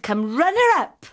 become runner-up.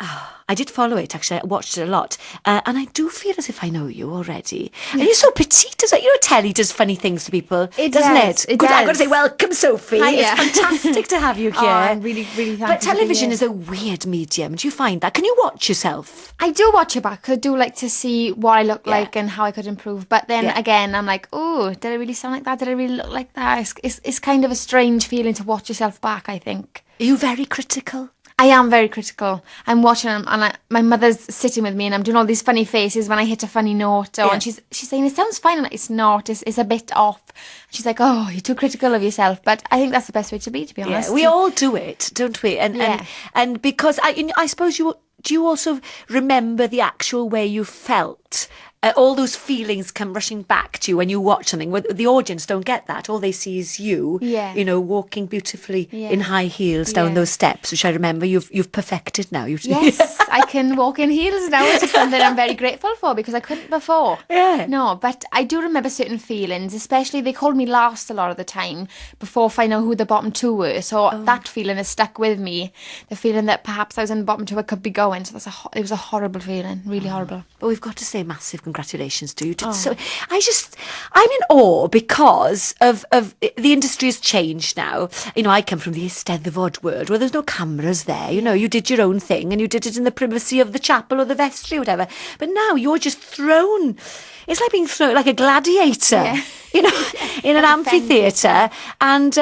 Oh, I did follow it, actually. I watched it a lot. And I do feel as if I know you already. And you're so petite. Telly does funny things to people, doesn't it? It does. I've got to say, welcome, Sophie. Hiya. It's fantastic to have you here. Oh, I'm really, really thankful. But television is a weird medium. Do you find that? Can you watch yourself? I do watch it back. I do like to see what I look like and how I could improve. But then again, I'm like, oh, did I really sound like that? Did I really look like that? It's kind of a strange feeling to watch yourself back, I think. Are you very critical? I am very critical. I'm watching them and my mother's sitting with me and I'm doing all these funny faces when I hit a funny note. And she's saying, it sounds fine. I'm like, it's not. It's a bit off. She's like, oh, you're too critical of yourself. But I think that's the best way to be honest. Yeah, we all do it, don't we? And because I suppose do you also remember the actual way you felt? All those feelings come rushing back to you when you watch something. The audience don't get that. All they see is you, walking beautifully in high heels down those steps, which I remember you've perfected now. Yes, I can walk in heels now, which is something I'm very grateful for because I couldn't before. Yeah. No, but I do remember certain feelings, especially they called me last a lot of the time before finding out who the bottom two were. So that feeling has stuck with me. The feeling that perhaps I was in the bottom two, I could be going. So it was a horrible feeling, really horrible. But we've got to say massive congratulations to you. So I'm in awe because of the industry has changed now. I come from the Eisteddfod world where there's no cameras there. You did your own thing and you did it in the privacy of the chapel or the vestry or whatever. But now you're just thrown. It's like being thrown like a gladiator, in an amphitheatre. And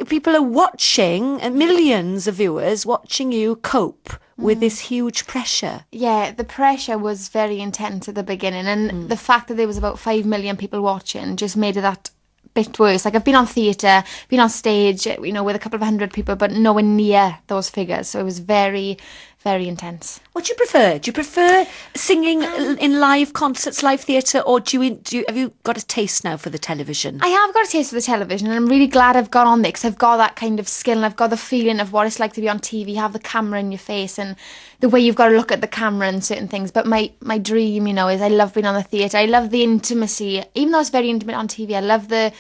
people are watching, and millions of viewers watching you cope with this huge pressure. Yeah, the pressure was very intense at the beginning. And the fact that there was about 5 million people watching just made it that bit worse. Like I've been on theatre, been on stage, with a couple of 100 people, but nowhere near those figures. So it was very, very intense. What do you prefer? Do you prefer singing in live concerts, live theatre, or have you got a taste now for the television? I have got a taste for the television, and I'm really glad I've gone on there because I've got that kind of skill and I've got the feeling of what it's like to be on TV, have the camera in your face and the way you've got to look at the camera and certain things. But my dream, is I love being on the theatre. I love the intimacy. Even though it's very intimate on TV, I love the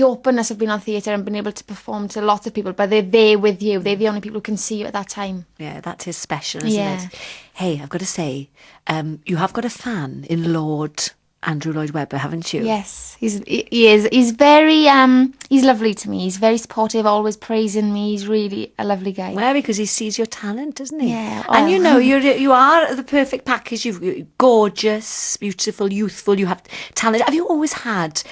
openness of being on theatre and being able to perform to lots of people, but they're there with you. They're the only people who can see you at that time. Yeah, that is special, isn't it? Hey, I've got to say, you have got a fan in Lord Andrew Lloyd Webber, haven't you? He is. He's very, he's lovely to me. He's very supportive, always praising me. He's really a lovely guy. Well, because he sees your talent, doesn't he? Yeah. And you are the perfect package. You're gorgeous, beautiful, youthful. You have talent. Have you always had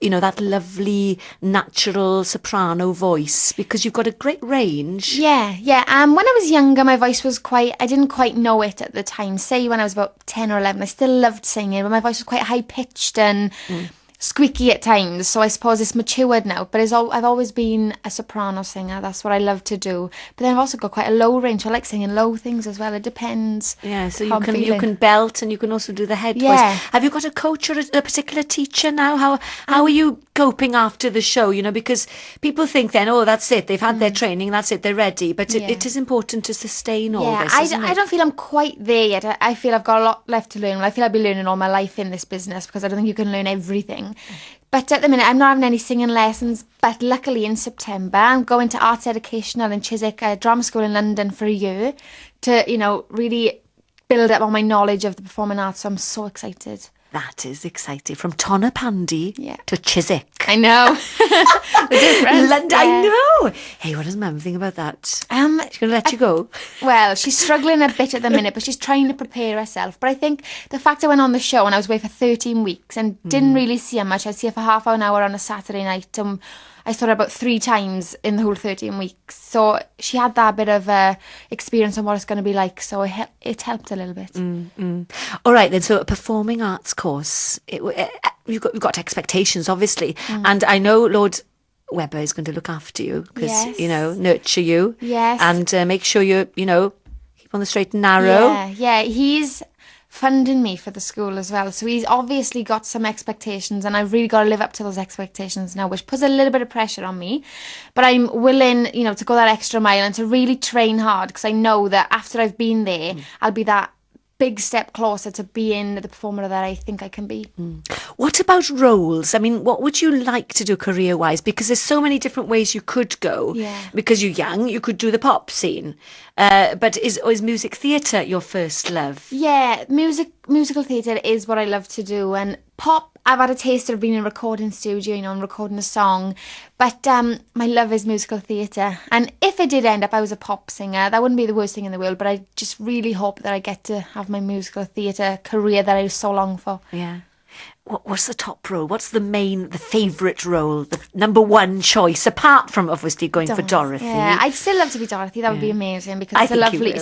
that lovely natural soprano voice, because you've got a great range? Yeah. When I was younger, my voice was I didn't quite know it at the time. Say when I was about 10 or 11, I still loved singing, but my voice was quite high-pitched and squeaky at times. So I suppose it's matured now, but I've always been a soprano singer. That's what I love to do. But then I've also got quite a low range. So I like singing low things as well. It depends. Yeah, so you can belt and you can also do the head voice. Have you got a coach or a particular teacher now? How are you coping after the show? Because people think then, oh, that's it. They've had their training. That's it. They're ready. But it is important to sustain all this, isn't it? I don't feel I'm quite there yet. I feel I've got a lot left to learn. I feel I've been learning all my life in this business because I don't think you can learn everything. But at the minute, I'm not having any singing lessons. But luckily in September, I'm going to Arts Educational in Chiswick, a drama school in London for a year to, really build up on my knowledge of the performing arts. So I'm so excited. That is exciting. From Tonopandi to Chiswick. I know. The difference. London, I know. Hey, what does Mum think about that? She's going to let you go? Well, she's struggling a bit at the minute, but she's trying to prepare herself. But I think the fact I went on the show and I was away for 13 weeks and didn't really see her much. I'd see her for half an hour on a Saturday night. I saw her about 3 times in the whole 13 weeks. So she had that bit of experience on what it's going to be like. So it helped a little bit. All right, then. So a performing arts course, you've got expectations, obviously. And I know Lord Webber is going to look after you because, nurture you. Yes. And make sure you, keep on the straight and narrow. Yeah. He's funding me for the school as well, so he's obviously got some expectations and I've really got to live up to those expectations now, which puts a little bit of pressure on me, but I'm willing to go that extra mile and to really train hard because I know that after I've been there I'll be that big step closer to being the performer that I think I can be. What about roles? I mean, what would you like to do career-wise? Because there's so many different ways you could go. Yeah. Because you're young, you could do the pop scene. But is music theatre your first love? Yeah, musical theatre is what I love to do, and pop, I've had a taste of being in a recording studio, and recording a song, but my love is musical theatre. And if it did end up I was a pop singer, that wouldn't be the worst thing in the world, but I just really hope that I get to have my musical theatre career that I so long for. Yeah. What's the top role? What's the favourite role? The number one choice, apart from obviously going for Dorothy. Yeah, I'd still love to be Dorothy. That would be amazing, because it's a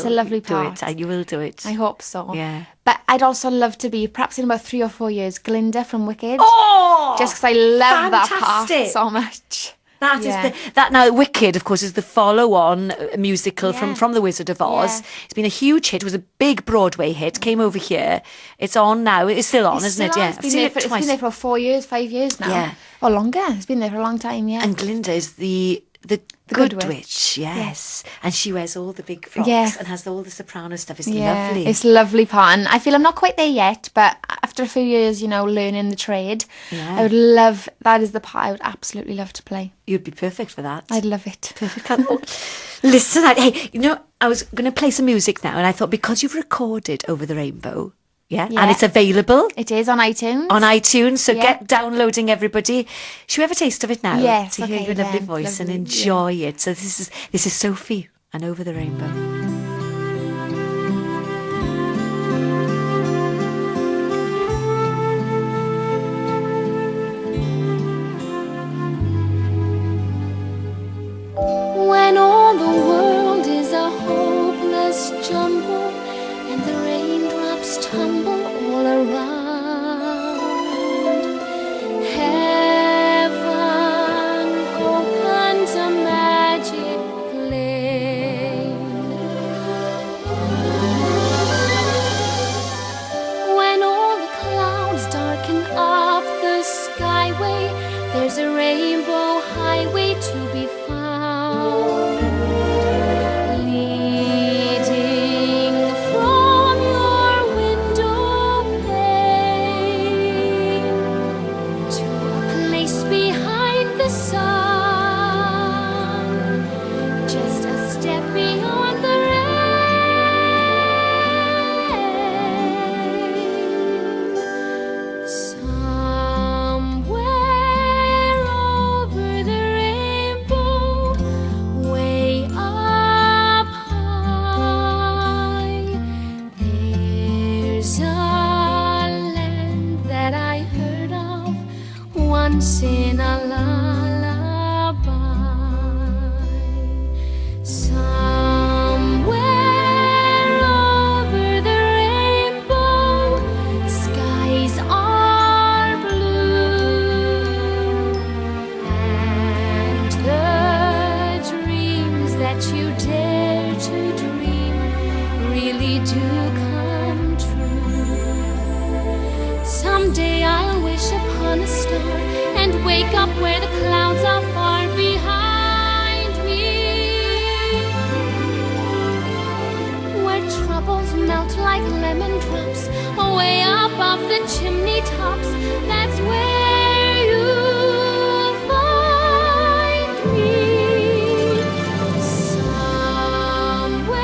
lovely part. Do it. You will do it. I hope so. Yeah. But I'd also love to be, perhaps in about 3 or 4 years, Glinda from Wicked. Oh! Just because I love that part fantastic. so much. That now Wicked, of course, is the follow-on musical from The Wizard of Oz. Yeah. It's been a huge hit. It was a big Broadway hit. Came over here. It's on now. It's still on, isn't it? Yeah, It's been there for 4 years, 5 years now. Yeah. Or longer. It's been there for a long time, yeah. And Glinda is the good witch, yes. And she wears all the big frocks and has all the soprano stuff. It's lovely. It's lovely part. And I feel I'm not quite there yet, but after a few years, learning the trade, I would love, that is the part I would absolutely love to play. You'd be perfect for that. I'd love it. Perfect. Listen, I was going to play some music now, and I thought, because you've recorded Over the Rainbow, and it's available. It is on iTunes. So get downloading, everybody. Should we have a taste of it now? Yes, to hear your lovely voice and enjoy it. So this is Sophie and Over the Rainbow. When all the world is a hopeless jumble and the raindrops tumble all around, heaven opens a magic lane. When all the clouds darken up the skyway, there's a rainbow highway to be found, leading from your window pane to a place behind the sun, just a step beyond the rain. Somewhere over the rainbow, way up high, there's a land that I heard of once in a lullaby. Somewhere over the rainbow, skies are blue, and the dreams that you dare to dream really do come true. Someday I'll wish upon a star and wake up where the clouds are far behind me, where troubles melt like lemon drops away above the chimney tops. That's where you'll find me. Somewhere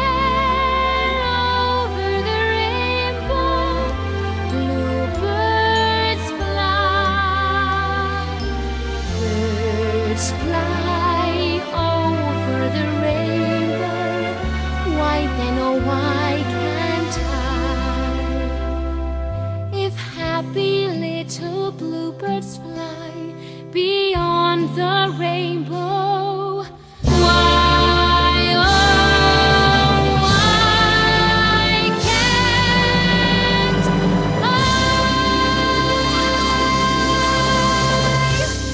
over the rainbow, bluebirds fly. Birds fly over the rainbow. Why then, oh why can't I? If happy little bluebirds fly beyond the rainbow,